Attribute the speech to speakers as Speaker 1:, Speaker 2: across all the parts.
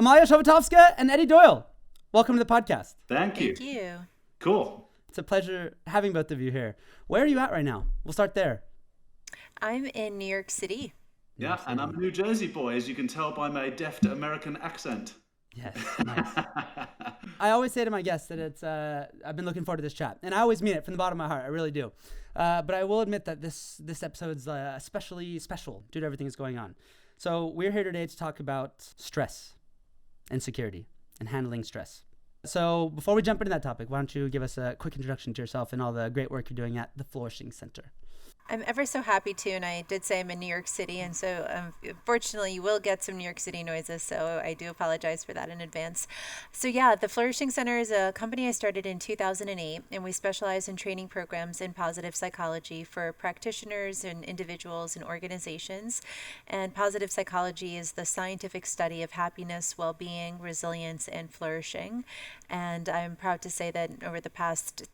Speaker 1: Emiliya Zhivotovskaya and Edwin Doyle. Welcome to the podcast.
Speaker 2: Thank you.
Speaker 3: Thank you.
Speaker 2: Cool.
Speaker 1: It's a pleasure having both of you here. Where are you at right now? We'll start there.
Speaker 3: I'm in New York City.
Speaker 2: Yeah, and I'm a New Jersey boy, as you can tell by my deft American accent.
Speaker 1: Yes, nice. I always say to my guests that it's I've been looking forward to this chat, and I always mean it from the bottom of my heart. I really do. But I will admit that this episode's especially special due to everything that's going on. So we're here today to talk about stress and security and handling stress. So before we jump into that topic, why don't you give us a quick introduction to yourself and all the great work you're doing at the Flourishing Center?
Speaker 3: I'm ever so happy to, and I did say I'm in New York City, and so fortunately you will get some New York City noises, so I do apologize for that in advance. So yeah, the Flourishing Center is a company I started in 2008, and we specialize in training programs in positive psychology for practitioners and individuals and organizations. And positive psychology is the scientific study of happiness, well-being, resilience, and flourishing. And I'm proud to say that over the past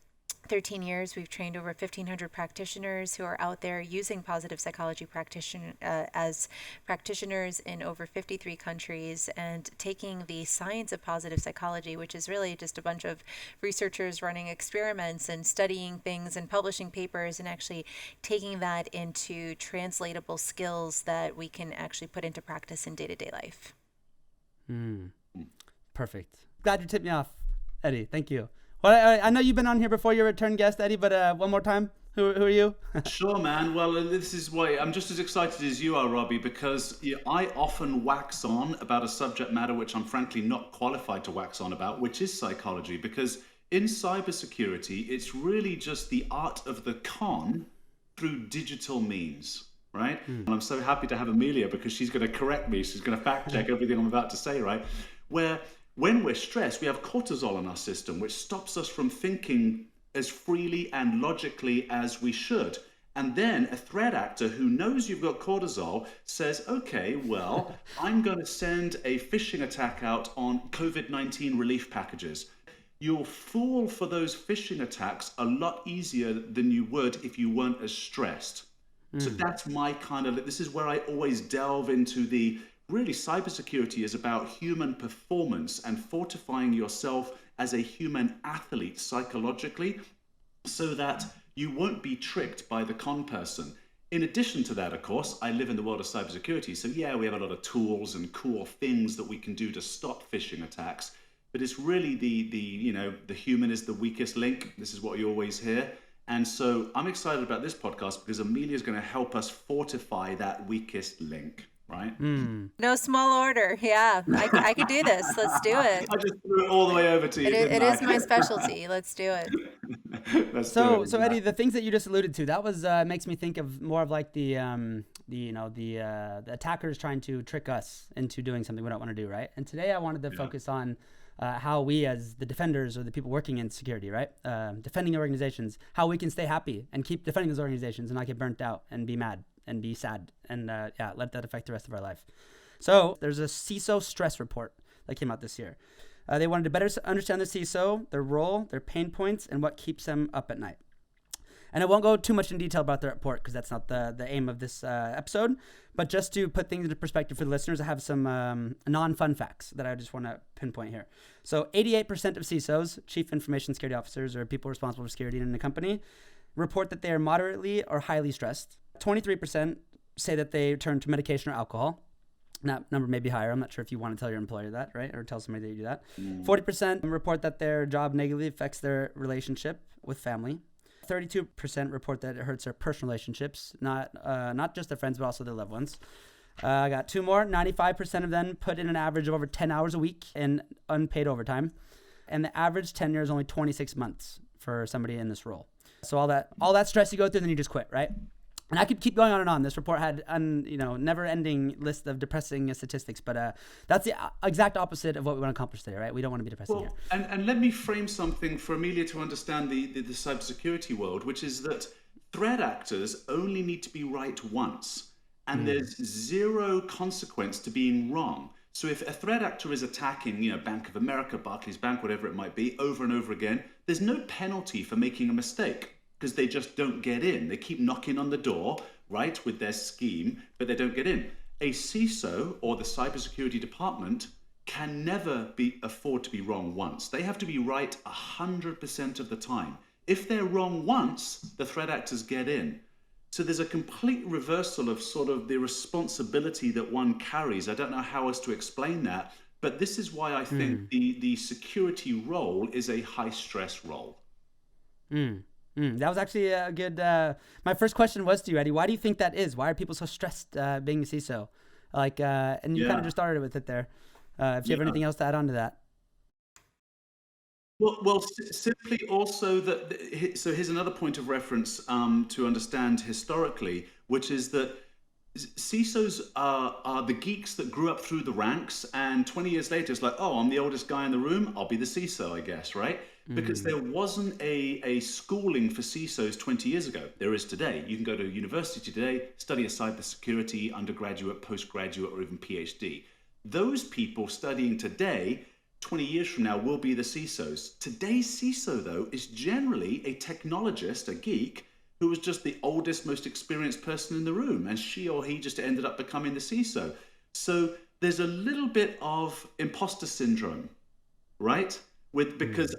Speaker 3: 13 years, we've trained over 1,500 practitioners who are out there using positive psychology as practitioners in over 53 countries, and taking the science of positive psychology, which is really just a bunch of researchers running experiments and studying things and publishing papers, and actually taking that into translatable skills that we can actually put into practice in day-to-day life.
Speaker 1: Perfect. Glad you tipped me off, Eddie. Thank you. Well, I know you've been on here before, you're a return guest, Eddie, but one more time, who are you?
Speaker 2: Sure, man. Well, this is why I'm just as excited as you are, Robby, because I often wax on about a subject matter which I'm frankly not qualified to wax on about, which is psychology, because in cybersecurity, it's really just the art of the con through digital means, right? And I'm so happy to have Emiliya, because she's going to correct me. She's going to fact check everything I'm about to say, right? When we're stressed, we have cortisol in our system, which stops us from thinking as freely and logically as we should. And then a threat actor who knows you've got cortisol says, okay, well, I'm going to send a phishing attack out on COVID-19 relief packages. You'll fall for those phishing attacks a lot easier than you would if you weren't as stressed. So that's my this is where I always delve into really, cybersecurity is about human performance and fortifying yourself as a human athlete psychologically, so that you won't be tricked by the con person. In addition to that, of course, I live in the world of cybersecurity. So yeah, we have a lot of tools and cool things that we can do to stop phishing attacks. But it's really the human is the weakest link. This is what you always hear. And so I'm excited about this podcast because Emiliya is going to help us fortify that weakest link. Right?
Speaker 3: No small order. Yeah, I could do this. Let's do it.
Speaker 2: I just threw it all the way over to you.
Speaker 3: It is my specialty. Let's do it.
Speaker 1: So Eddie, the things that you just alluded to, that was makes me think of more of like the attackers trying to trick us into doing something we don't want to do, right? And today I wanted to focus on how we, as the defenders or the people working in security, right, defending organizations, how we can stay happy and keep defending those organizations and not get burnt out and be mad and be sad and let that affect the rest of our life. So there's a CISO stress report that came out this year. They wanted to better understand the CISO, their role, their pain points, and what keeps them up at night. And I won't go too much in detail about the report because that's not the aim of this episode. But just to put things into perspective for the listeners, I have some non-fun facts that I just want to pinpoint here. So 88% of CISOs, Chief Information Security Officers, or people responsible for security in a company, report that they are moderately or highly stressed. 23% say that they turn to medication or alcohol. That number may be higher. I'm not sure if you want to tell your employer that, right? Or tell somebody that you do that. 40% report that their job negatively affects their relationship with family. 32% report that it hurts their personal relationships, not just their friends, but also their loved ones. I got two more. 95% of them put in an average of over 10 hours a week in unpaid overtime. And the average tenure is only 26 months for somebody in this role. So all that stress you go through, then you just quit, right? And I could keep going on and on. This report had never-ending list of depressing statistics, but that's the exact opposite of what we want to accomplish today, right? We don't want to be depressing here.
Speaker 2: And let me frame something for Emiliya to understand the cybersecurity world, which is that threat actors only need to be right once, and there's zero consequence to being wrong. So if a threat actor is attacking, Bank of America, Barclays Bank, whatever it might be, over and over again, there's no penalty for making a mistake because they just don't get in. They keep knocking on the door, right, with their scheme, but they don't get in. A CISO or the cybersecurity department can never afford to be wrong once. They have to be right 100% of the time. If they're wrong once, the threat actors get in. So there's a complete reversal of sort of the responsibility that one carries. I don't know how else to explain that, but this is why I think the security role is a high stress role.
Speaker 1: That was actually a good, my first question was to you, Eddie. Why do you think that is? Why are people so stressed being a CISO? Like, and you kind of just started with it there. If you have anything else to add on to that.
Speaker 2: Well, simply also that. So here's another point of reference to understand historically, which is that CISOs are the geeks that grew up through the ranks, and 20 years later, it's like, oh, I'm the oldest guy in the room. I'll be the CISO, I guess, right? Because there wasn't a schooling for CISOs 20 years ago. There is today. You can go to university today, study a cyber security, undergraduate, postgraduate, or even PhD. Those people studying today, 20 years from now, will be the CISOs. Today's CISO, though, is generally a technologist, a geek, who was just the oldest, most experienced person in the room, and she or he just ended up becoming the CISO. So there's a little bit of imposter syndrome, right? Because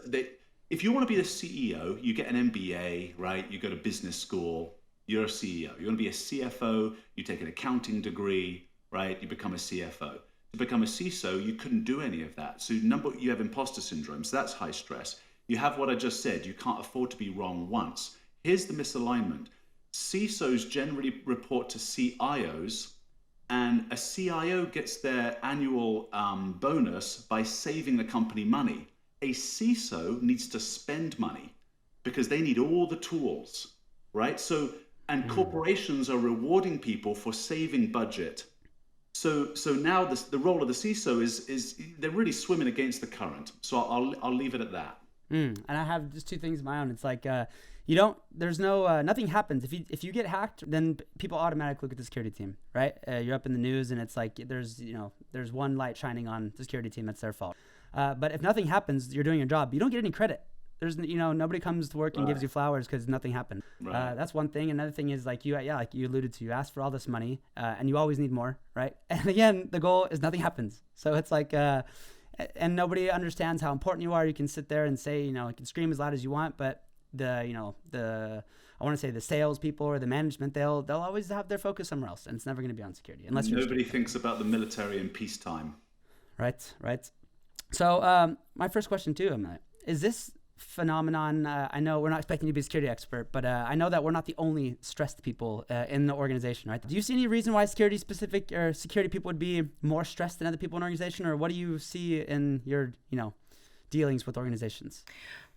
Speaker 2: if you want to be the CEO, you get an MBA, right? You go to business school, you're a CEO. You want to be a CFO, you take an accounting degree, right? You become a CFO. To become a CISO, you couldn't do any of that. So you have imposter syndrome, so that's high stress. You have what I just said, you can't afford to be wrong once. Here's the misalignment. CISOs generally report to CIOs, and a CIO gets their annual bonus by saving the company money. A CISO needs to spend money because they need all the tools, right? And corporations are rewarding people for saving budget. So now the role of the CISO is they're really swimming against the current. So I'll leave it at that.
Speaker 1: And I have just two things of my own. It's like nothing happens if you get hacked, then people automatically look at the security team, right? You're up in the news, and it's like there's one light shining on the security team. That's their fault. But if nothing happens, you're doing your job. You don't get any credit. There's nobody comes to work and gives you flowers because nothing happened. Right. That's one thing. Another thing is like you alluded to, you asked for all this money, and you always need more, right? And again, the goal is nothing happens. So it's like, and nobody understands how important you are. You can sit there and say, you can scream as loud as you want, but I want to say the salespeople or the management, they'll always have their focus somewhere else, and it's never going to be on security unless
Speaker 2: nobody thinks about the military in peacetime.
Speaker 1: Right. So my first question too, Emiliya, is this phenomenon, I know we're not expecting you to be a security expert, but I know that we're not the only stressed people in the organization, right? Do you see any reason why security people would be more stressed than other people in an organization, or what do you see in your dealings with organizations?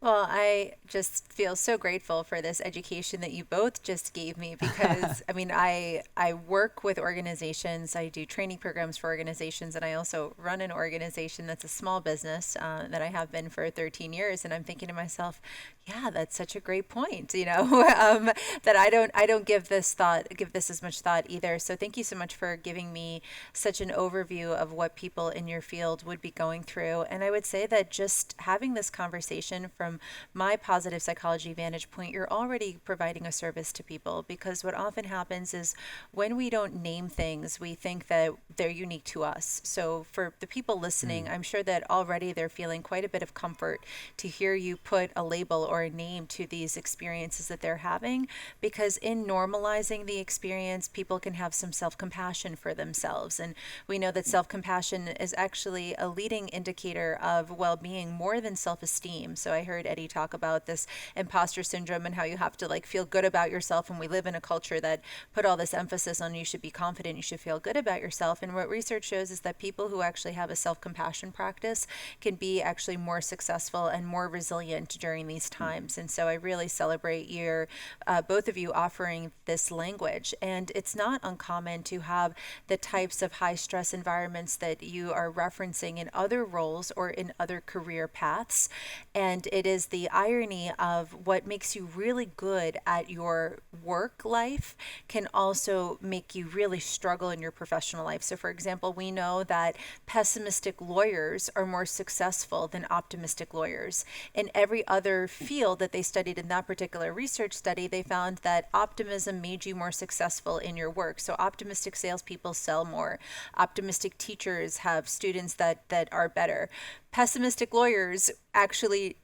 Speaker 3: Well, I just feel so grateful for this education that you both just gave me because, I work with organizations. I do training programs for organizations, and I also run an organization that's a small business that I have been for 13 years. And I'm thinking to myself, yeah, that's such a great point, that I don't give this as much thought either. So thank you so much for giving me such an overview of what people in your field would be going through. And I would say that just having this conversation from my positive psychology vantage point, you're already providing a service to people, because what often happens is when we don't name things, we think that they're unique to us. So for the people listening, I'm sure that already they're feeling quite a bit of comfort to hear you put a label or a name to these experiences that they're having, because in normalizing the experience, people can have some self-compassion for themselves. And we know that self-compassion is actually a leading indicator of well-being more than self-esteem. So I heard Eddie talk about this imposter syndrome and how you have to feel good about yourself. And we live in a culture that put all this emphasis on you should be confident, you should feel good about yourself. And what research shows is that people who actually have a self-compassion practice can be actually more successful and more resilient during these times. And so I really celebrate both of you offering this language. And it's not uncommon to have the types of high stress environments that you are referencing in other roles or in other career paths. And it is the irony of what makes you really good at your work life can also make you really struggle in your professional life. So, for example, we know that pessimistic lawyers are more successful than optimistic lawyers. In every other field that they studied in that particular research study, they found that optimism made you more successful in your work. So optimistic salespeople sell more. Optimistic teachers have students that are better. Pessimistic lawyers actually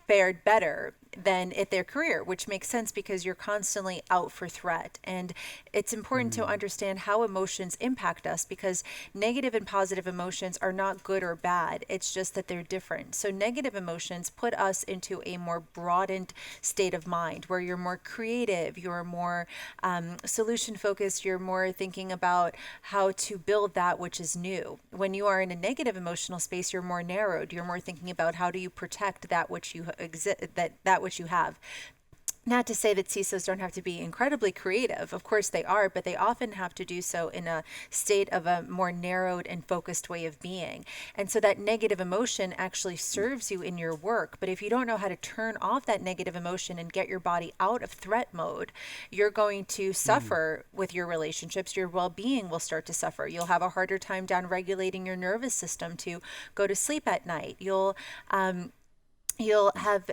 Speaker 3: fared better than at their career, which makes sense because you're constantly out for threat. And it's important to understand how emotions impact us, because negative and positive emotions are not good or bad. It's just that they're different. So negative emotions put us into a more broadened state of mind where you're more creative, you're more solution focused, you're more thinking about how to build that which is new. When you are in a negative emotional space, you're more narrowed. You're more thinking about how do you protect that which you that which you have. Not to say that CISOs don't have to be incredibly creative. Of course they are, but they often have to do so in a state of a more narrowed and focused way of being. And so that negative emotion actually serves you in your work. But if you don't know how to turn off that negative emotion and get your body out of threat mode, you're going to suffer with your relationships. Your well-being will start to suffer. You'll have a harder time down regulating your nervous system to go to sleep at night. You'll have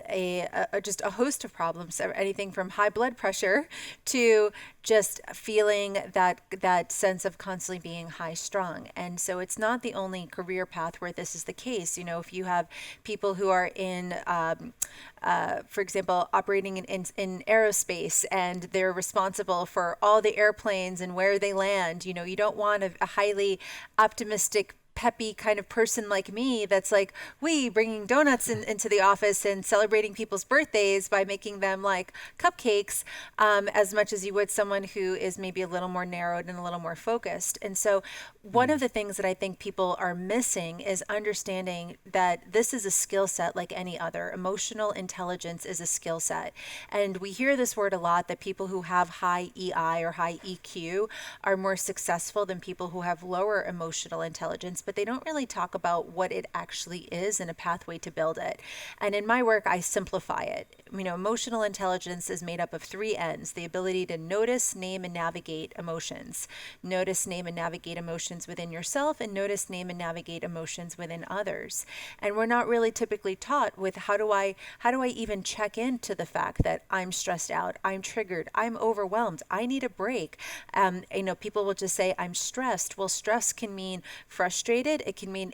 Speaker 3: just a host of problems, anything from high blood pressure to just feeling that sense of constantly being high strung. And so it's not the only career path where this is the case. You know, if you have people who are in, for example, operating in aerospace, and they're responsible for all the airplanes and where they land, you know, you don't want a highly optimistic, peppy kind of person like me that's like, bringing donuts into the office and celebrating people's birthdays by making them like cupcakes, as much as you would someone who is maybe a little more narrowed and a little more focused. And so one of the things that I think people are missing is understanding that this is a skill set like any other. Emotional intelligence is a skill set. And we hear this word a lot, that people who have high EI or high EQ are more successful than people who have lower emotional intelligence, but they don't really talk about what it actually is and a pathway to build it. And in my work, I simplify it. You know, emotional intelligence is made up of 3 N's: the ability to notice, name, and navigate emotions. Notice, name, and navigate emotions within yourself, and notice, name, and navigate emotions within others. And we're not really typically taught with how do I even check into the fact that I'm stressed out, I'm triggered, I'm overwhelmed, I need a break. You know, people will just say I'm stressed. Well, stress can mean frustrated. It can mean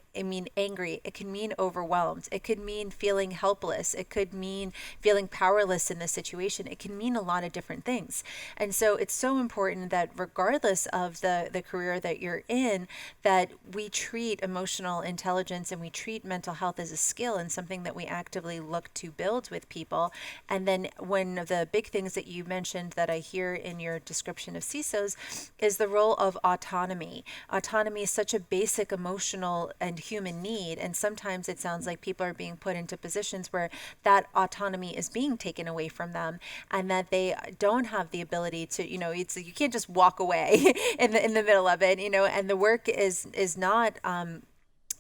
Speaker 3: angry. It can mean overwhelmed. It could mean feeling helpless. It could mean feeling powerless in the situation. It can mean a lot of different things. And so it's so important that regardless of the career that you're in, that we treat emotional intelligence and we treat mental health as a skill and something that we actively look to build with people. And then one of the big things that you mentioned that I hear in your description of CISOs is the role of autonomy. Autonomy is such a basic emotional and human need, and sometimes it sounds like people are being put into positions where that autonomy is being taken away from them, and that they don't have the ability to, you know, it's, you can't just walk away in the middle of it, you know, and the work is not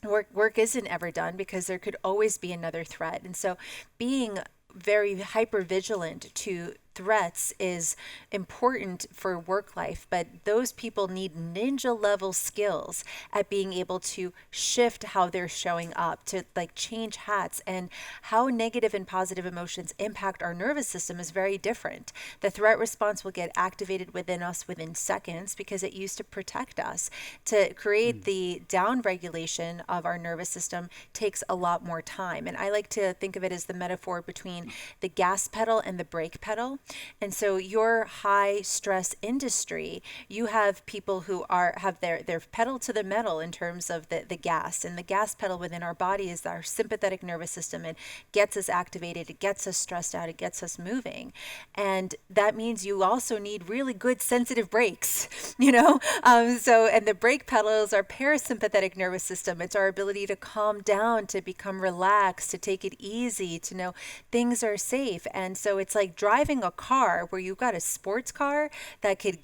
Speaker 3: work isn't ever done because there could always be another threat. And so being very hyper vigilant to threats is important for work life, but those people need ninja level skills at being able to shift how they're showing up, to like change hats. And how negative and positive emotions impact our nervous system is very different. The threat response will get activated within us within seconds because it used to protect us. To create the down regulation of our nervous system takes a lot more time. And I like to think of it as the metaphor between the gas pedal and the brake pedal. And so your high stress industry, you have people who have their pedal to the metal in terms of the gas. And the gas pedal within our body is our sympathetic nervous system. It gets us activated, it gets us stressed out, it gets us moving. And that means you also need really good sensitive brakes, you know? And the brake pedal is our parasympathetic nervous system. It's our ability to calm down, to become relaxed, to take it easy, to know things are safe. And so it's like driving a car where you've got a sports car that can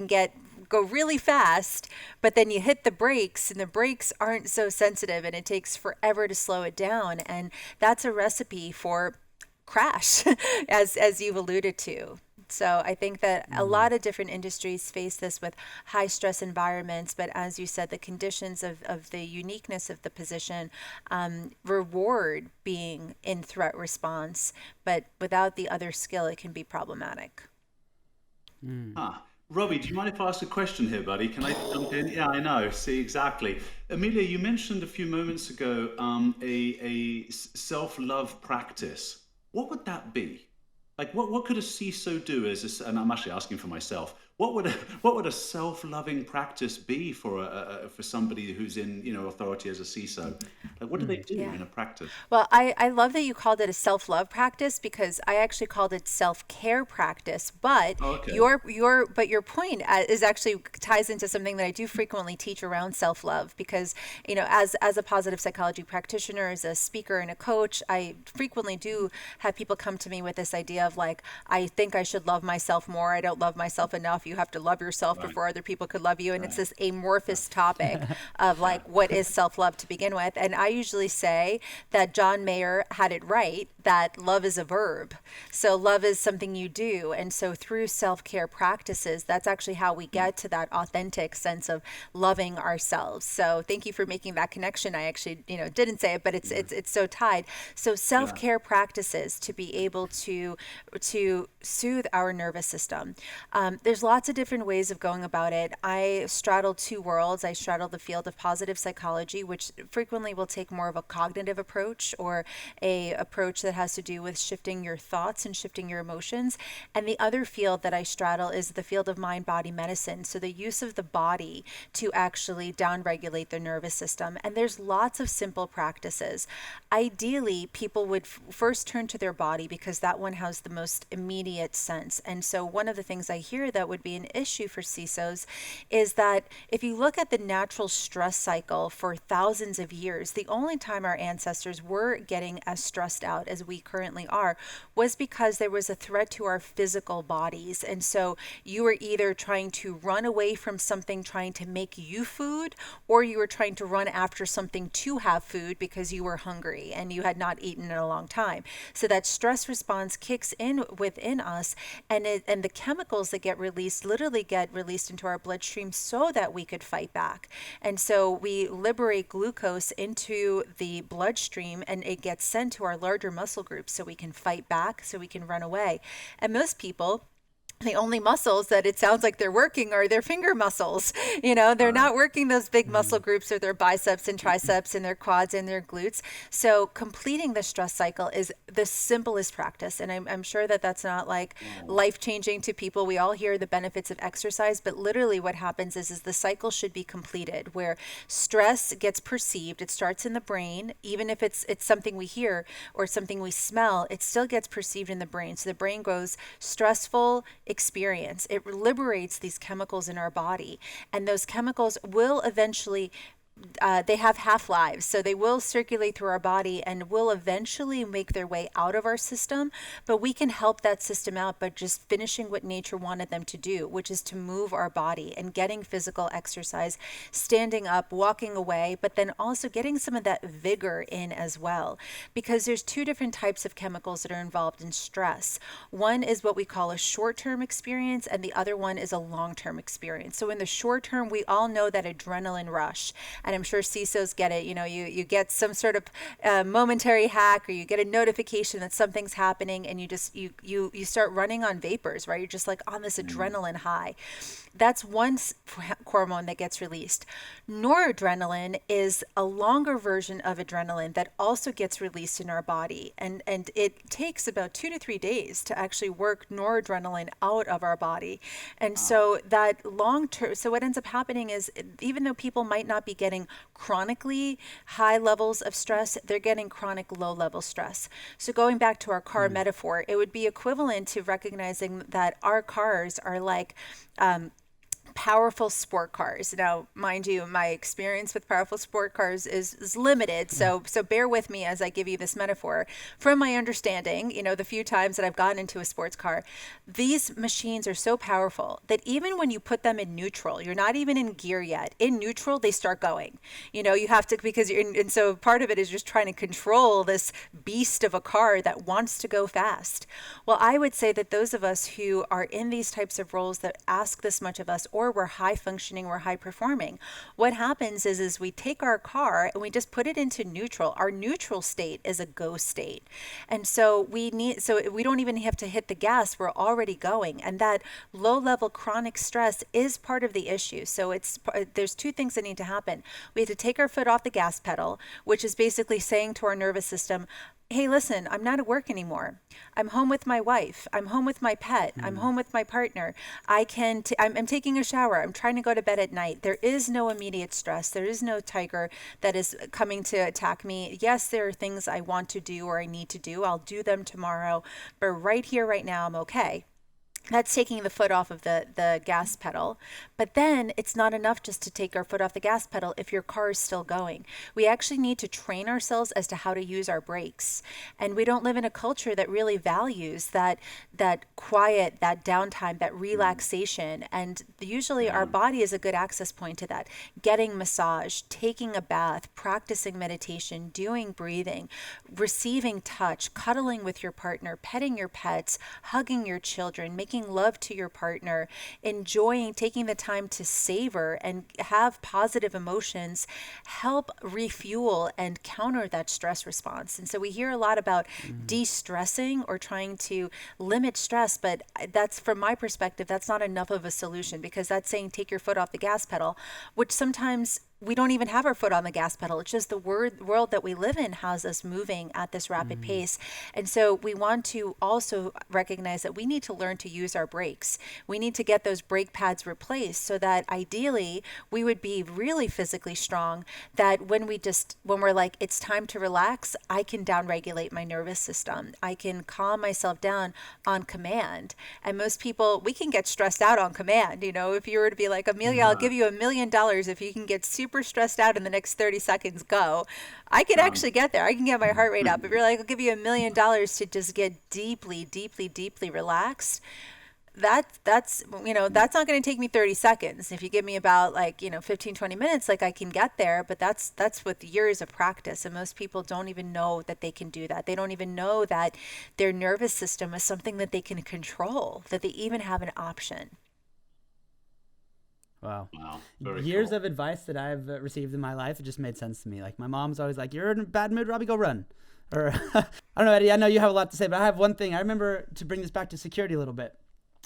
Speaker 3: get go really fast, but then you hit the brakes and the brakes aren't so sensitive and it takes forever to slow it down. And that's a recipe for crash, as you've alluded to. So I think that a lot of different industries face this with high stress environments, but as you said, the conditions of the uniqueness of the position reward being in threat response, but without the other skill, it can be problematic.
Speaker 2: Robby, do you mind if I ask a question here, buddy? Can I jump in? Yeah, I know. See, exactly. Emiliya, you mentioned a few moments ago a self-love practice. What would that be? Like, what could a CISO do and I'm actually asking for myself, what would a self-loving practice be for somebody who's in, authority as a CISO? Like, what do they do
Speaker 3: Yeah.
Speaker 2: in a practice?
Speaker 3: Well, I love that you called it a self-love practice because I actually called it self-care practice. But
Speaker 2: Oh, okay.
Speaker 3: your point is actually ties into something that I do frequently teach around self-love because as a positive psychology practitioner, as a speaker and a coach, I frequently do have people come to me with this idea of like, I think I should love myself more. I don't love myself enough. You have to love yourself
Speaker 2: Right.
Speaker 3: before other people could love you, and it's
Speaker 2: Right.
Speaker 3: this amorphous topic of like what is self-love to begin with. And I usually say that John Mayer had it right, that love is a verb. So love is something you do. And so through self-care practices, that's actually how we get to that authentic sense of loving ourselves. So thank you for making that connection. I actually, didn't say it, but it's so tied. So self-care practices to be able to soothe our nervous system. There's lots of different ways of going about it. I straddle two worlds. I straddle the field of positive psychology, which frequently will take more of a cognitive approach or a approach that has to do with shifting your thoughts and shifting your emotions. And the other field that I straddle is the field of mind-body medicine. So the use of the body to actually downregulate the nervous system. And there's lots of simple practices. Ideally, people would first turn to their body because that one has the most immediate sense. And so one of the things I hear that would be an issue for CISOs is that if you look at the natural stress cycle for thousands of years, the only time our ancestors were getting as stressed out as we currently are was because there was a threat to our physical bodies. And so you were either trying to run away from something trying to make you food, or you were trying to run after something to have food because you were hungry and you had not eaten in a long time. So that stress response kicks in within us, and the chemicals that literally get released into our bloodstream so that we could fight back. And so we liberate glucose into the bloodstream and it gets sent to our larger muscle groups so we can fight back, so we can run away. And most people, the only muscles that it sounds like they're working are their finger muscles. They're not working those big muscle groups or their biceps and triceps and their quads and their glutes. So completing the stress cycle is the simplest practice. And I'm sure that that's not like life-changing to people. We all hear the benefits of exercise, but literally what happens is the cycle should be completed where stress gets perceived. It starts in the brain. Even if it's something we hear or something we smell, it still gets perceived in the brain. So the brain goes stressful experience. It liberates these chemicals in our body, and those chemicals will eventually they have half-lives, so they will circulate through our body and will eventually make their way out of our system, but we can help that system out by just finishing what nature wanted them to do, which is to move our body and getting physical exercise, standing up, walking away, but then also getting some of that vigor in as well, because there's two different types of chemicals that are involved in stress. One is what we call a short-term experience, and the other one is a long-term experience. So in the short term, we all know that adrenaline rush, and I'm sure CISOs get it. You get some sort of momentary hack, or you get a notification that something's happening, and you start running on vapors, right? You're just like on this adrenaline high. That's one hormone that gets released. Noradrenaline is a longer version of adrenaline that also gets released in our body, and it takes about 2 to 3 days to actually work noradrenaline out of our body. And so that long term, so what ends up happening is, even though people might not be getting chronically high levels of stress, they're getting chronic low level stress. So going back to our car metaphor, it would be equivalent to recognizing that our cars are like powerful sport cars. Now, mind you, my experience with powerful sport cars is limited, so bear with me as I give you this metaphor. From my understanding, the few times that I've gotten into a sports car, these machines are so powerful that even when you put them in neutral, you're not even in gear yet. In neutral, they start going. You have to, because and so part of it is just trying to control this beast of a car that wants to go fast. Well, I would say that those of us who are in these types of roles that ask this much of us, or we're high functioning, we're high performing, what happens is we take our car and we just put it into neutral. Our neutral state is a go state. And so we don't even have to hit the gas, we're already going. And that low level chronic stress is part of the issue. So there's two things that need to happen. We have to take our foot off the gas pedal, which is basically saying to our nervous system, hey, listen, I'm not at work anymore. I'm home with my wife. I'm home with my pet. I'm home with my partner. I'm taking a shower. I'm trying to go to bed at night. There is no immediate stress. There is no tiger that is coming to attack me. Yes, there are things I want to do or I need to do. I'll do them tomorrow. But right here, right now, I'm okay. That's taking the foot off of the gas pedal. But then it's not enough just to take our foot off the gas pedal if your car is still going. We actually need to train ourselves as to how to use our brakes. And we don't live in a culture that really values that quiet, that downtime, that relaxation. And usually our body is a good access point to that. Getting massage, taking a bath, practicing meditation, doing breathing, receiving touch, cuddling with your partner, petting your pets, hugging your children, making love to your partner, enjoying, taking the time to savor and have positive emotions, help refuel and counter that stress response. And so we hear a lot about de-stressing or trying to limit stress, but that's, from my perspective, that's not enough of a solution, because that's saying take your foot off the gas pedal, which sometimes we don't even have our foot on the gas pedal. It's just the world that we live in has us moving at this rapid pace. And so we want to also recognize that we need to learn to use our brakes. We need to get those brake pads replaced so that ideally we would be really physically strong, that when we're like, it's time to relax, I can downregulate my nervous system. I can calm myself down on command. And most people, we can get stressed out on command. If you were to be like, Emiliya, I'll give you $1 million if you can get super stressed out in the next 30 seconds, go. I could actually get there. I can get my heart rate up. If you're like, I'll give you $1 million to just get deeply, deeply, deeply relaxed, that's not going to take me 30 seconds. If you give me about 15, 20 minutes, I can get there, but that's with years of practice. And most people don't even know that they can do that. They don't even know that their nervous system is something that they can control, that they even have an option.
Speaker 1: Wow.
Speaker 2: Very
Speaker 1: Years
Speaker 2: cool.
Speaker 1: of advice that I've received in my life, it just made sense to me. Like, my mom's always like, you're in a bad mood, Robby, go run. Or, I don't know, Eddie, I know you have a lot to say, but I have one thing. I remember, to bring this back to security a little bit.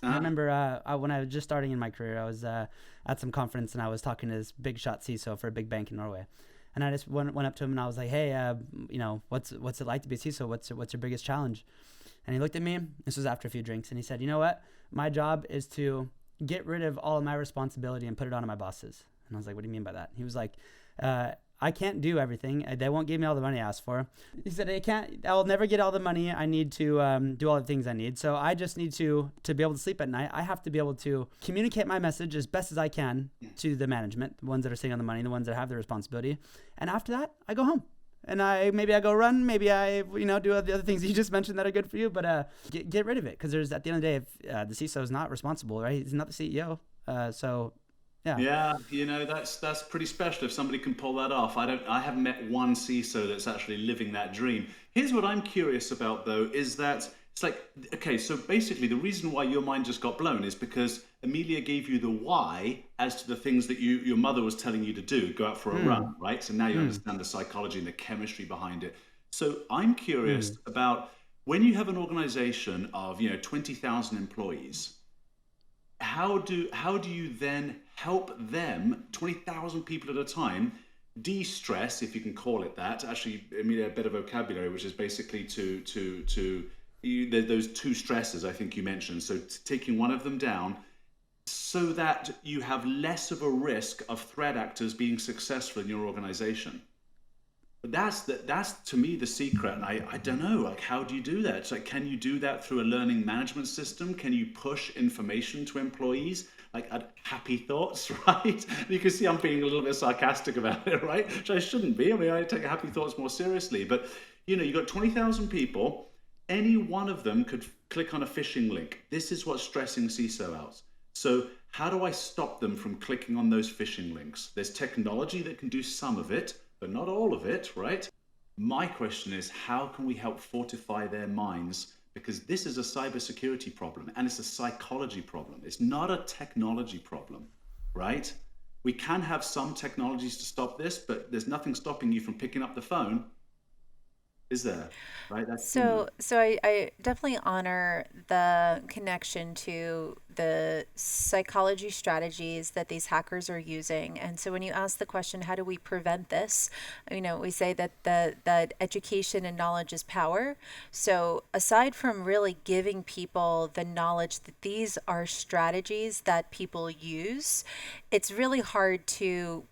Speaker 1: I remember when I was just starting in my career, I was at some conference and I was talking to this big shot CISO for a big bank in Norway. And I just went up to him and I was like, hey, what's it like to be a CISO? What's your biggest challenge? And he looked at me, this was after a few drinks, and he said, you know what? My job is to get rid of all of my responsibility and put it onto my bosses. And I was like, what do you mean by that? He was like, I can't do everything. They won't give me all the money I asked for. He said, I'll never get all the money I need to do all the things I need. So I just need to be able to sleep at night. I have to be able to communicate my message as best as I can to the management, the ones that are sitting on the money, the ones that have the responsibility. And after that, I go home. And maybe I go run, maybe I do the other things you just mentioned that are good for you, but get rid of it, because there's, at the end of the day, if the CISO is not responsible, right? He's not the CEO, so yeah.
Speaker 2: Yeah, that's pretty special if somebody can pull that off. I haven't met one CISO that's actually living that dream. Here's what I'm curious about, though, is that it's like, okay, so basically the reason why your mind just got blown is because Emiliya gave you the why as to the things that your mother was telling you to do, go out for a run, right? So now you understand the psychology and the chemistry behind it. So I'm curious about, when you have an organization of 20,000 employees, how do you then help them, 20,000 people at a time, de-stress, if you can call it that? Actually, Emiliya, a better vocabulary, which is basically those two stresses I think you mentioned. So taking one of them down, so that you have less of a risk of threat actors being successful in your organization. But that's to me the secret. And I don't know, like, how do you do that? It's like, can you do that through a learning management system? Can you push information to employees? like happy thoughts, right? You can see I'm being a little bit sarcastic about it, right? Which I shouldn't be. I mean, I take happy thoughts more seriously. But you've got 20,000 people. Any one of them could click on a phishing link. This is what's stressing CISO out. So how do I stop them from clicking on those phishing links? There's technology that can do some of it, but not all of it, right? My question is, how can we help fortify their minds? Because this is a cybersecurity problem and it's a psychology problem. It's not a technology problem, right? We can have some technologies to stop this, but there's nothing stopping you from picking up the phone, is there? Right?
Speaker 3: So I definitely honor the connection to the psychology strategies that these hackers are using. And so when you ask the question, how do we prevent this? We say that that education and knowledge is power. So aside from really giving people the knowledge that these are strategies that people use, it's really hard to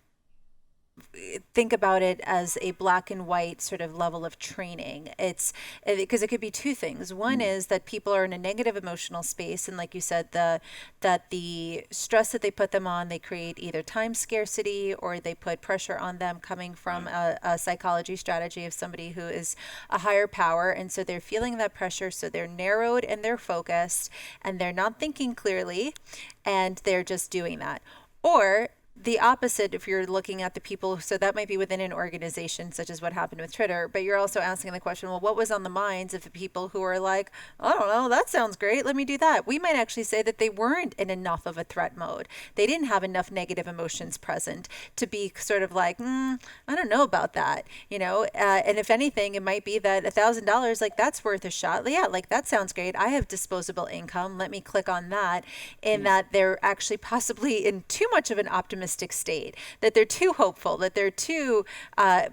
Speaker 3: think about it as a black and white sort of level of training. It's because it could be two things. One is that people are in a negative emotional space, and like you said, that the stress that they put them on, they create either time scarcity or they put pressure on them coming from a psychology strategy of somebody who is a higher power, and so they're feeling that pressure, so they're narrowed and they're focused and they're not thinking clearly, and they're just doing that. Or the opposite, if you're looking at the people, so that might be within an organization, such as what happened with Twitter, but you're also asking the question, well, what was on the minds of the people who are like, I don't know, that sounds great, let me do that. We might actually say that they weren't in enough of a threat mode. They didn't have enough negative emotions present to be sort of like, I don't know about that, and if anything, it might be that $1,000, like, that's worth a shot. Yeah, like, that sounds great. I have disposable income. Let me click on that. In that they're actually possibly in too much of an optimistic state, that they're too hopeful, that they're too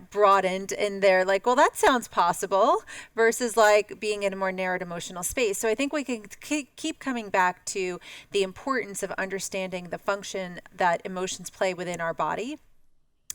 Speaker 3: broadened, and they're like, well, that sounds possible, versus like being in a more narrowed emotional space. So I think we can keep coming back to the importance of understanding the function that emotions play within our body,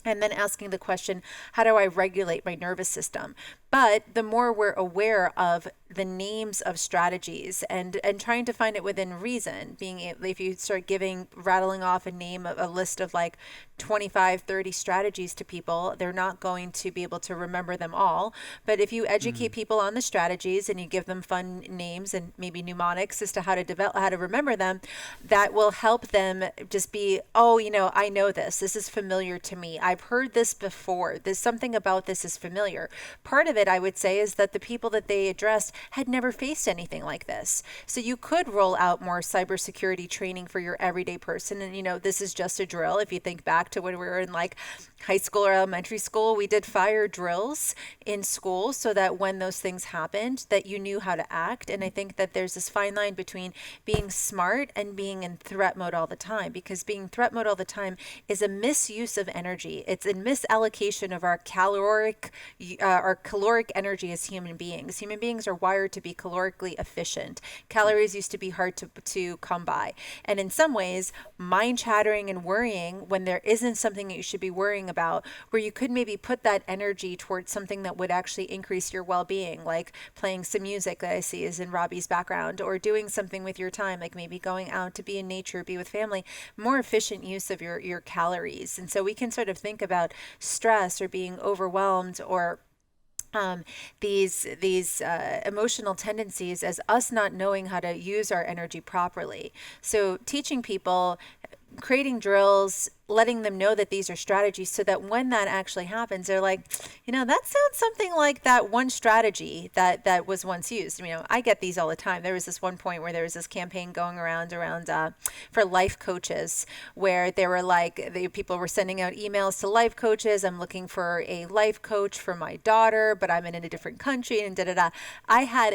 Speaker 3: and then asking the question, how do I regulate my nervous system? But the more we're aware of the names of strategies and trying to find it within reason, if you start rattling off a list of like 25, 30 strategies to people, they're not going to be able to remember them all. But if you educate people on the strategies and you give them fun names and maybe mnemonics as to how to remember them, that will help them just be, I know this. This is familiar to me. I've heard this before. There's something about this is familiar. Part of it, I would say, is that the people that they addressed had never faced anything like this. So you could roll out more cybersecurity training for your everyday person. And, this is just a drill. If you think back to when we were in like high school or elementary school, we did fire drills in school so that when those things happened, that you knew how to act. And I think that there's this fine line between being smart and being in threat mode all the time, because being threat mode all the time is a misuse of energy. It's a misallocation of our caloric energy as human beings. Human beings are wired to be calorically efficient. Calories used to be hard to come by. And in some ways, mind chattering and worrying when there isn't something that you should be worrying about, where you could maybe put that energy towards something that would actually increase your well-being, like playing some music that I see is in Robby's background, or doing something with your time, like maybe going out to be in nature, be with family, more efficient use of your calories. And so we can sort of think about stress or being overwhelmed or these emotional tendencies as us not knowing how to use our energy properly. So teaching people, creating drills, letting them know that these are strategies, so that when that actually happens, they're like, that sounds something like that one strategy that was once used. I get these all the time. There was this one point where there was this campaign going around for life coaches, where they were like, people were sending out emails to life coaches. I'm looking for a life coach for my daughter, but I'm in a different country, and da-da-da. I had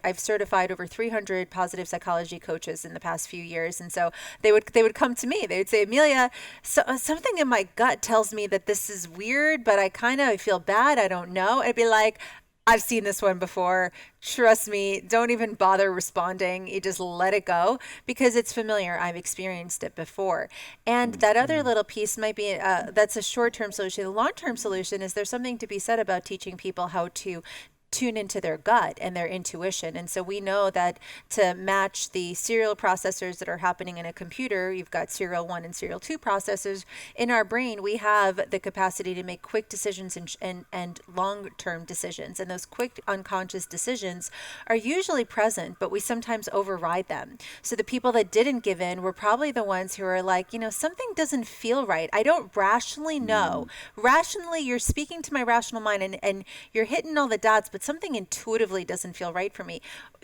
Speaker 3: I've certified over 300 positive psychology coaches in the past few years. And so they would come to me. They would say, Emiliya, so something in my gut tells me that this is weird, but I kind of feel bad. I don't know. I'd be like, I've seen this one before. Trust me, don't even bother responding. You just let it go, because it's familiar. I've experienced it before. And that other little piece might be, that's a short-term solution. The long-term solution is there's something to be said about teaching people how to tune into their gut and their intuition. And so we know that to match the serial processors that are happening in a computer, you've got serial 1 and serial 2 processors. In our brain, we have the capacity to make quick decisions and long-term decisions. And those quick unconscious decisions are usually present, but we sometimes override them. So the people that didn't give in were probably the ones who are like, something doesn't feel right. I don't rationally know. Rationally, you're speaking to my rational mind and you're hitting all the dots, but something intuitively doesn't feel right for me.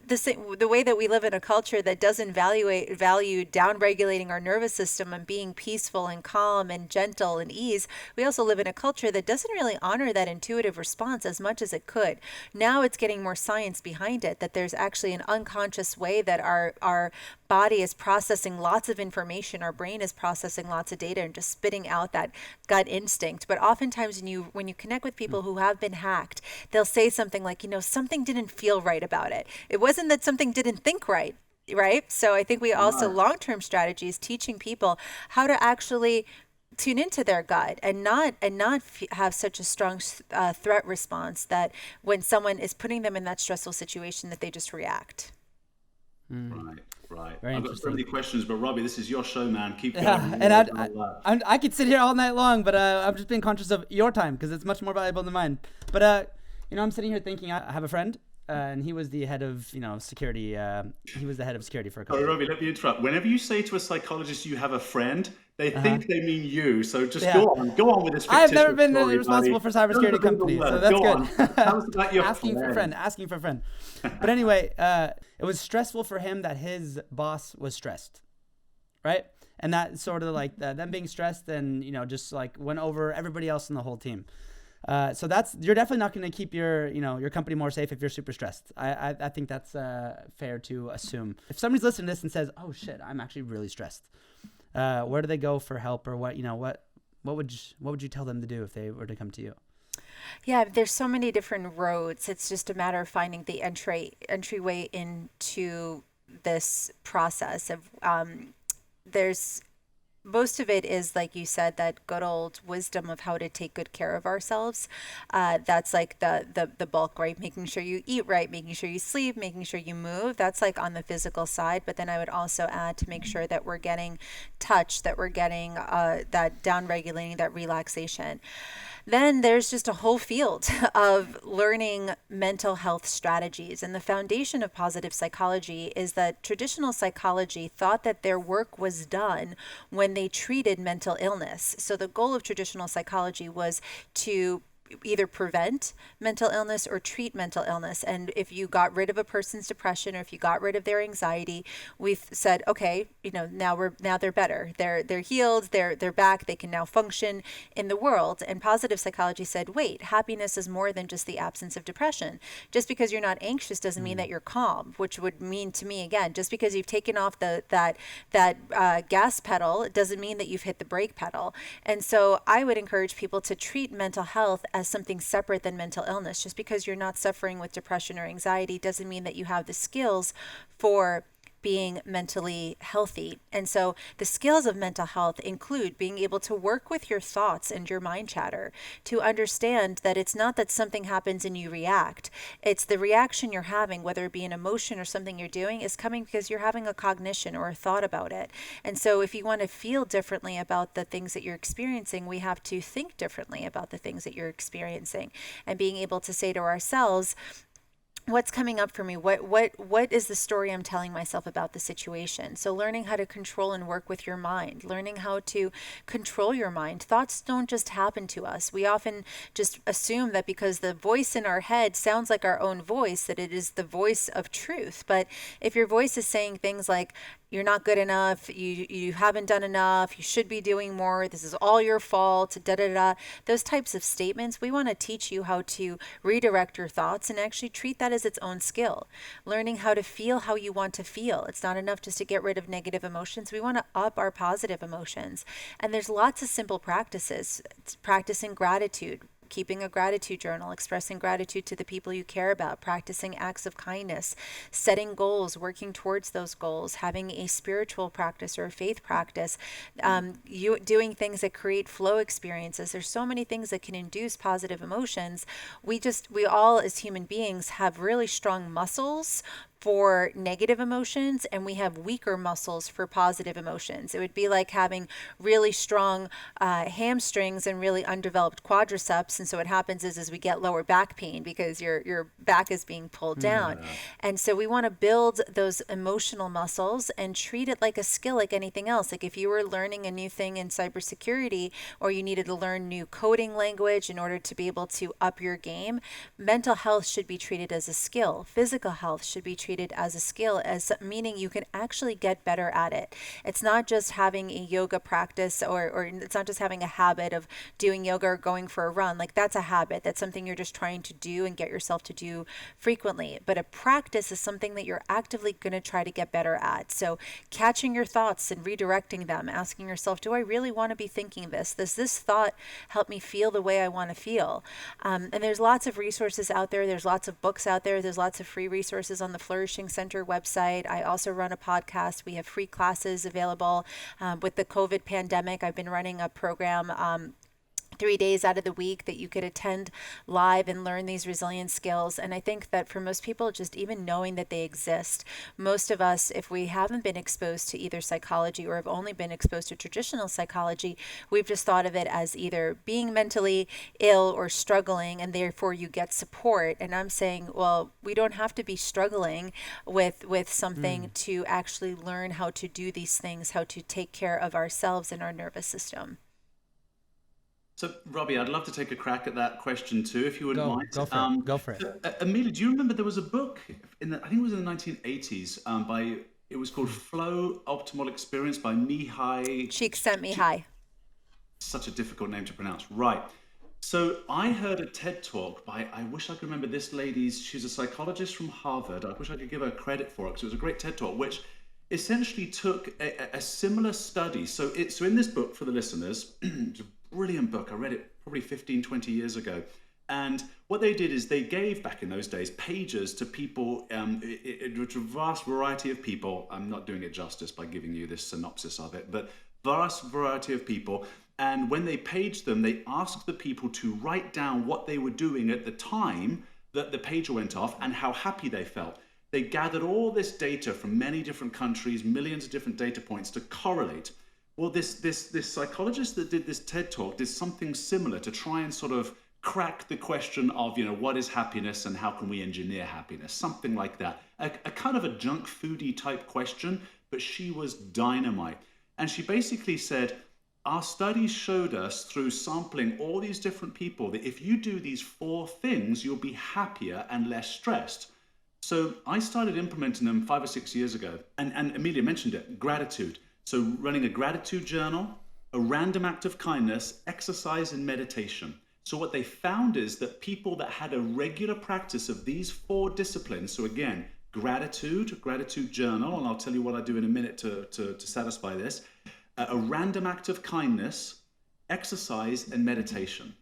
Speaker 3: The way that we live in a culture that doesn't value down-regulating our nervous system and being peaceful and calm and gentle and ease, we also live in a culture that doesn't really honor that intuitive response as much as it could. Now it's getting more science behind it, that there's actually an unconscious way that our body is processing lots of information, our brain is processing lots of data and just spitting out that gut instinct. But oftentimes when you connect with people who have been hacked, they'll say something like, something didn't feel right about it. It wasn't that something didn't think right. Right. So I think we also long-term strategies teaching people how to actually tune into their gut and not have such a strong threat response that when someone is putting them in that stressful situation that they just react.
Speaker 2: Right.
Speaker 1: Very
Speaker 2: I've got so many questions, but Robby, this is your show, man. Keep going.
Speaker 1: Yeah, and I could sit here all night long, but I'm just being conscious of your time because it's much more valuable than mine. But I'm sitting here thinking I have a friend. And he was the head of, security. He was the head of security for a couple.
Speaker 2: Sorry, Robby, let me interrupt. Whenever you say to a psychologist you have a friend, they think they mean you. So just go on with this.
Speaker 1: I've never been responsible for cybersecurity company, so that's good.
Speaker 2: Tell us about your
Speaker 1: asking for a friend. But anyway, it was stressful for him that his boss was stressed, right? And that sort of like them being stressed and just like went over everybody else in the whole team. So you're definitely not going to keep your company more safe if you're super stressed. I think that's fair to assume. If somebody's listening to this and says, "Oh shit, I'm actually really stressed," where do they go for help, or what would you tell them to do if they were to come to you?
Speaker 3: Yeah, there's so many different roads. It's just a matter of finding the entryway into this process of most of it is, like you said, that good old wisdom of how to take good care of ourselves. That's like the bulk, right? Making sure you eat right, making sure you sleep, making sure you move. That's like on the physical side. But then I would also add to make sure that we're getting touch, that we're getting that down regulating, that relaxation. Then there's just a whole field of learning mental health strategies. And the foundation of positive psychology is that traditional psychology thought that their work was done when they treated mental illness. So the goal of traditional psychology was to either prevent mental illness or treat mental illness. And if you got rid of a person's depression or if you got rid of their anxiety, we've said, okay, now they're better. They're healed, they're back, they can now function in the world. And positive psychology said, wait, happiness is more than just the absence of depression. Just because you're not anxious doesn't mean that you're calm, which would mean to me, again, just because you've taken off that gas pedal, it doesn't mean that you've hit the brake pedal. And so I would encourage people to treat mental health as something separate than mental illness. Just because you're not suffering with depression or anxiety doesn't mean that you have the skills for being mentally healthy. And so the skills of mental health include being able to work with your thoughts and your mind chatter, to understand that it's not that something happens and you react. It's the reaction you're having, whether it be an emotion or something you're doing, is coming because you're having a cognition or a thought about it. And so if you want to feel differently about the things that you're experiencing, we have to think differently about the things that you're experiencing, and being able to say to ourselves, what's coming up for me? What is the story I'm telling myself about the situation? So learning how to control and work with your mind, learning how to control your mind. Thoughts don't just happen to us. We often just assume that because the voice in our head sounds like our own voice, that it is the voice of truth. But if your voice is saying things like, you're not good enough, you haven't done enough, you should be doing more, this is all your fault, those types of statements, we want to teach you how to redirect your thoughts and actually treat that as its own skill. Learning how to feel how you want to feel. It's not enough just to get rid of negative emotions. We want to up our positive emotions. And there's lots of simple practices. It's practicing gratitude, keeping a gratitude journal, expressing gratitude to the people you care about, practicing acts of kindness, setting goals, working towards those goals, having a spiritual practice or a faith practice, you doing things that create flow experiences. There's so many things that can induce positive emotions. We all as human beings have really strong muscles for negative emotions, and we have weaker muscles for positive emotions. It would be like having really strong hamstrings and really undeveloped quadriceps. And so what happens is we get lower back pain because your back is being pulled down. And so we want to build those emotional muscles and treat it like a skill, like anything else. Like if you were learning a new thing in cybersecurity, or you needed to learn new coding language in order to be able to up your game, mental health should be treated as a skill. Physical health should be treated as a skill, as meaning you can actually get better at it. It's not just having a yoga practice, or it's not just having a habit of doing yoga or going for a run. Like that's a habit. That's something you're just trying to do and get yourself to do frequently. But a practice is something that you're actively going to try to get better at. So catching your thoughts and redirecting them, asking yourself, do I really want to be thinking this? Does this thought help me feel the way I want to feel? And there's lots of resources out there. There's lots of books out there. There's lots of free resources on the Flourishing Center website. I also run a podcast. We have free classes available. With the COVID pandemic, I've been running a program 3 days out of the week that you could attend live and learn these resilience skills. And I think that for most people, just even knowing that they exist, most of us, if we haven't been exposed to either psychology or have only been exposed to traditional psychology, we've just thought of it as either being mentally ill or struggling, and therefore you get support. And I'm saying, well, we don't have to be struggling with something to actually learn how to do these things, how to take care of ourselves and our nervous system.
Speaker 2: So, Robby, I'd love to take a crack at that question too, if you wouldn't mind.
Speaker 1: Go for it.
Speaker 2: Emiliya, do you remember there was a book I think it was in the 1980s it was called Flow Optimal Experience by Mihai.
Speaker 3: Csikszentmihalyi.
Speaker 2: Such a difficult name to pronounce. Right. So I heard a TED talk I wish I could remember this lady's, she's a psychologist from Harvard. I wish I could give her credit for it because it was a great TED talk, which essentially took a similar study. So in this book, for the listeners, it's a brilliant book. I read it probably 15, 20 years ago. And what they did is they gave, back in those days, pages to people, a vast variety of people. I'm not doing it justice by giving you this synopsis of it, but vast variety of people. And when they paged them, they asked the people to write down what they were doing at the time that the pager went off and how happy they felt. They gathered all this data from many different countries, millions of different data points to correlate. Well, this psychologist that did this TED talk did something similar to try and sort of crack the question of, what is happiness and how can we engineer happiness? Something like that. A kind of a junk foodie type question, but she was dynamite. And she basically said, our studies showed us through sampling all these different people that if you do these 4 things, you'll be happier and less stressed. So I started implementing them 5 or 6 years ago. And Emiliya mentioned it, gratitude. So running a gratitude journal, a random act of kindness, exercise, and meditation. So what they found is that people that had a regular practice of these 4 disciplines, so again, gratitude journal, and I'll tell you what I do in a minute to satisfy this, a random act of kindness, exercise, and meditation.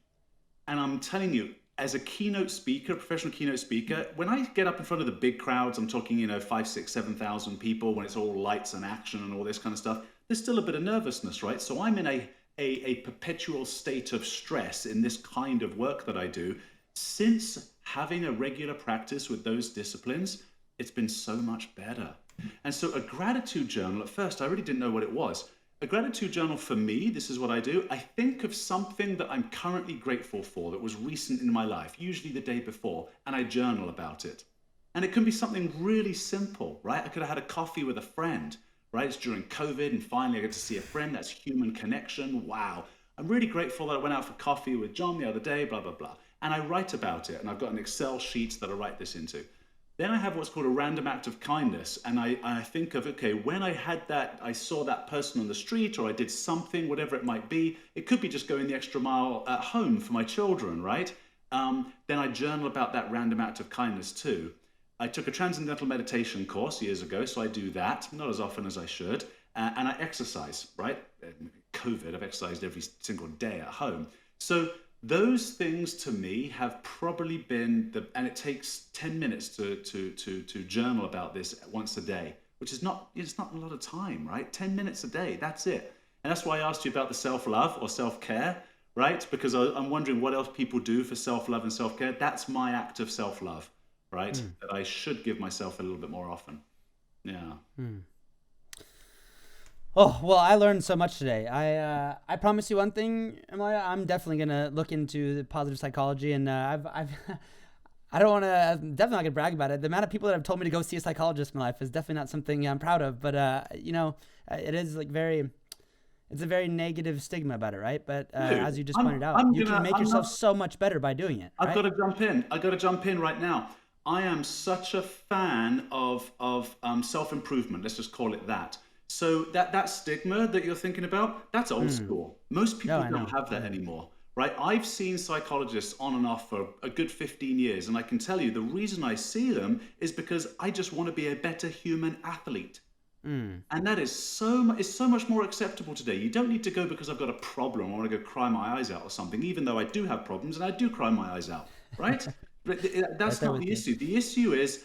Speaker 2: And I'm telling you, as a keynote speaker, professional keynote speaker, when I get up in front of the big crowds, I'm talking, 5, 6, 7,000 people, when it's all lights and action and all this kind of stuff, there's still a bit of nervousness, right? So I'm in a perpetual state of stress in this kind of work that I do. Since having a regular practice with those disciplines, it's been so much better. And so a gratitude journal, at first, I really didn't know what it was. A gratitude journal for me, this is what I do. I think of something that I'm currently grateful for that was recent in my life, usually the day before, and I journal about it. And it can be something really simple, right? I could have had a coffee with a friend, right? It's during COVID and finally I get to see a friend. That's human connection. Wow. I'm really grateful that I went out for coffee with John the other day, blah, blah, blah. And I write about it, and I've got an Excel sheet that I write this into. Then I have what's called a random act of kindness. And I think of, okay, when I had that, I saw that person on the street, or I did something, whatever it might be. It could be just going the extra mile at home for my children, right? Then I journal about that random act of kindness too. I took a transcendental meditation course years ago, so I do that, not as often as I should. And I exercise, right? COVID, I've exercised every single day at home. So Those things to me have probably been and it takes 10 minutes to journal about this once a day, which is it's not a lot of time, right? 10 minutes a day, that's it. And that's why I asked you about the self-love or self-care, right? Because I'm wondering what else people do for self-love and self-care. That's my act of self-love, right? That I should give myself a little bit more often. Yeah.
Speaker 1: Oh, well, I learned so much today. I promise you one thing, Emiliya, I'm definitely going to look into the positive psychology, and I've I don't want to, I'm definitely not going to brag about it. The amount of people that have told me to go see a psychologist in my life is definitely not something I'm proud of, but it is like it's a very negative stigma about it, right? But as you just pointed out, you can make yourself so much better by doing it.
Speaker 2: I've got to jump in right now. I am such a fan of self-improvement. Let's just call it that. So that stigma that you're thinking about, that's old school. Most people don't have that anymore, right? I've seen psychologists on and off for a good 15 years, and I can tell you the reason I see them is because I just want to be a better human athlete. And that is so much more acceptable today. You don't need to go because I've got a problem. I want to go cry my eyes out or something, even though I do have problems and I do cry my eyes out, right? But that's not the issue. The issue is,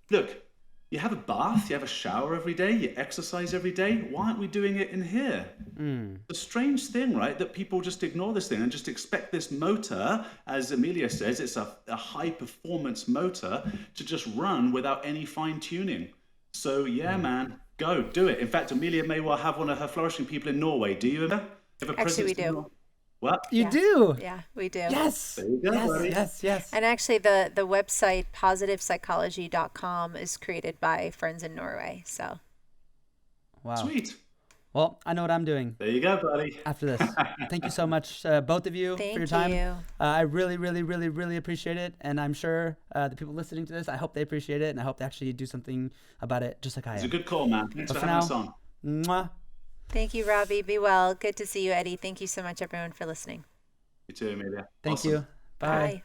Speaker 2: look, you have a bath, you have a shower every day, you exercise every day. Why aren't we doing it in here? The strange thing, right, that people just ignore this thing and just expect this motor, as Emiliya says, it's a high performance motor to just run without any fine tuning. So yeah, man, go do it. In fact, Emiliya may well have one of her Flourishing people in Norway. Do you ever?
Speaker 3: Actually, we do.
Speaker 2: What?
Speaker 1: You do?
Speaker 3: Yeah, we do.
Speaker 1: Yes.
Speaker 2: There you go,
Speaker 1: Yes.
Speaker 3: And actually, the website positivepsychology.com is created by friends in Norway. So.
Speaker 1: Wow.
Speaker 2: Sweet.
Speaker 1: Well, I know what I'm doing.
Speaker 2: There you go, buddy.
Speaker 1: After this. Thank you so much, both of you, for your time.
Speaker 3: Thank you.
Speaker 1: I really, really, really, really appreciate it. And I'm sure the people listening to this, I hope they appreciate it. And I hope they actually do something about it, just like I am.
Speaker 2: It's a good call, man. Thanks for having us on.
Speaker 1: Mwah.
Speaker 3: Thank you, Robby. Be well. Good to see you, Eddie. Thank you so much, everyone, for listening.
Speaker 2: You too, Emiliya.
Speaker 1: Thank you. Bye.
Speaker 3: Bye.